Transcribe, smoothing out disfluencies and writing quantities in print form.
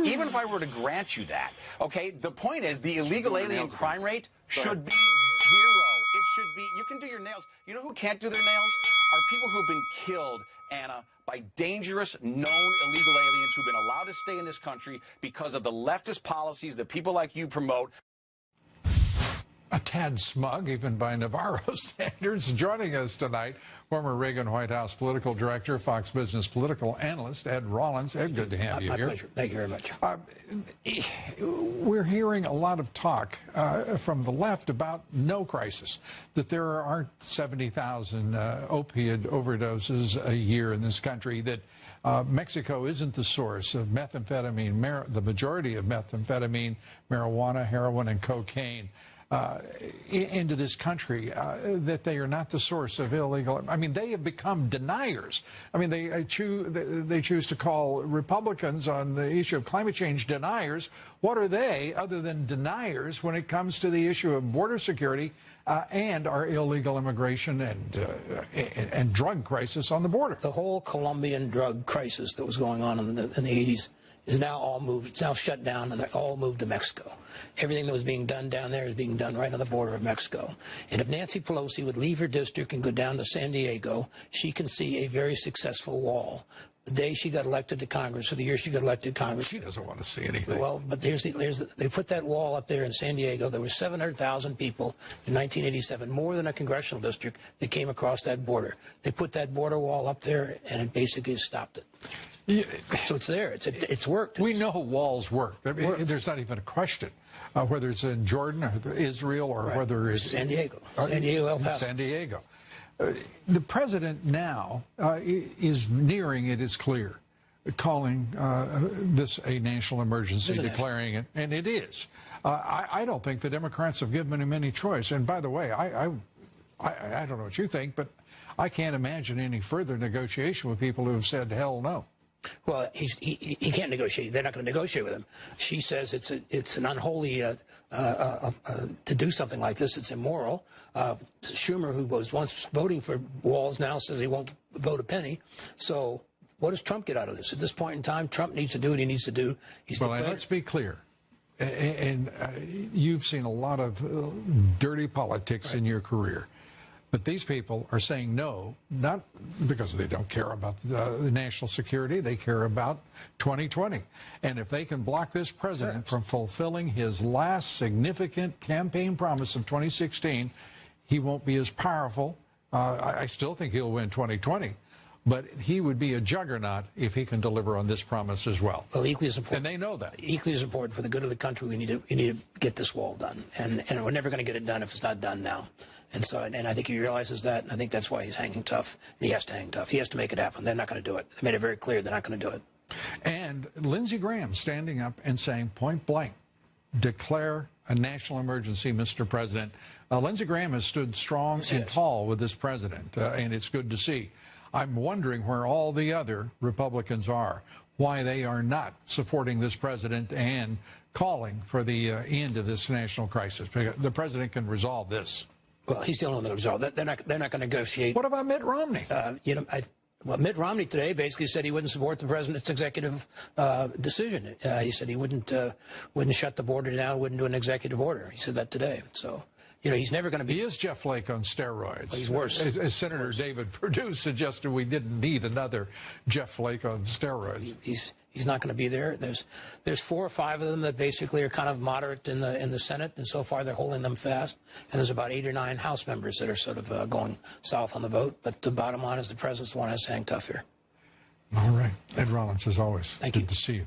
Even if I were to grant you that, okay, the point is the illegal alien crime rate should be zero. It should be, you can do your nails. You know who can't do their nails? Are people who've been killed, Anna, by dangerous, known illegal aliens who've been allowed to stay in this country because of the leftist policies that people like you promote. A tad smug, even by Navarro standards. Joining us tonight, former Reagan White House political director, Fox Business political analyst, Ed Rollins. Ed, good to have you here. My pleasure. Thank you very much. We're hearing a lot of talk from the left about no crisis, that there aren't 70,000 opiate overdoses a year in this country, that Mexico isn't the source of methamphetamine, the majority of methamphetamine, marijuana, heroin, and cocaine. Into this country, that they are not the source of illegal. I mean, they have become deniers. I mean, they choose to call Republicans on the issue of climate change deniers. What are they other than deniers when it comes to the issue of border security and our illegal immigration and drug crisis on the border? The whole Colombian drug crisis that was going on in the 80s is now all moved. It's now shut down, and they're all moved to Mexico. Everything that was being done down there is being done right on the border of Mexico. And if Nancy Pelosi would leave her district and go down to San Diego, she can see a very successful wall. The day she got elected to Congress, or the year she got elected to Congress. She doesn't want to see anything. Well, but they put that wall up there in San Diego. There were 700,000 people in 1987, more than a congressional district, that came across that border. They put that border wall up there, and it basically stopped it. Yeah. So it's there. It's worked. We know walls work. I mean, there's not even a question whether it's in Jordan or Israel or whether it's San Diego, El Paso. San Diego. The president now is nearing, it is clear, calling this a national emergency, declaring it, and it is. I don't think the Democrats have given him any choice. And by the way, I don't know what you think, but I can't imagine any further negotiation with people who have said hell no. Well, he can't negotiate. They're not going to negotiate with him. She says it's an unholy to do something like this. It's immoral. Schumer, who was once voting for walls, now says he won't vote a penny. So what does Trump get out of this? At this point in time, Trump needs to do what he needs to do. Well, let's be clear. And you've seen a lot of dirty politics in your career. But these people are saying no, not because they don't care about the national security. They care about 2020. And if they can block this president from fulfilling his last significant campaign promise of 2016, he won't be as powerful. I still think he'll win 2020. But he would be a juggernaut if he can deliver on this promise as well. Well, equally as important. And they know that. Equally as important for the good of the country, we need to get this wall done. And we're never going to get it done if it's not done now. And so, and I think he realizes that. And I think that's why he's hanging tough. And he has to hang tough. He has to make it happen. They're not going to do it. They made it very clear they're not going to do it. And Lindsey Graham standing up and saying point blank, declare a national emergency, Mr. President. Lindsey Graham has stood strong and tall with this president, and it's good to see. I'm wondering where all the other Republicans are, why they are not supporting this president and calling for the end of this national crisis. The president can resolve this. Well, he's the only one that can resolve it. They're not going to negotiate. What about Mitt Romney? Well, Mitt Romney today basically said he wouldn't support the president's executive decision. He said he wouldn't shut the border down, wouldn't do an executive order. He said that today. So, he's never going to be. He is Jeff Flake on steroids. Well, he's worse. As Senator David Perdue suggested, we didn't need another Jeff Flake on steroids. He's not going to be there. There's 4 or 5 of them that basically are kind of moderate in the Senate, and so far they're holding them fast. And there's about 8 or 9 House members that are sort of going south on the vote. But the bottom line is the president's the one that's hang tough here. All right. Ed Rollins, as always. Thank you. Good to see you.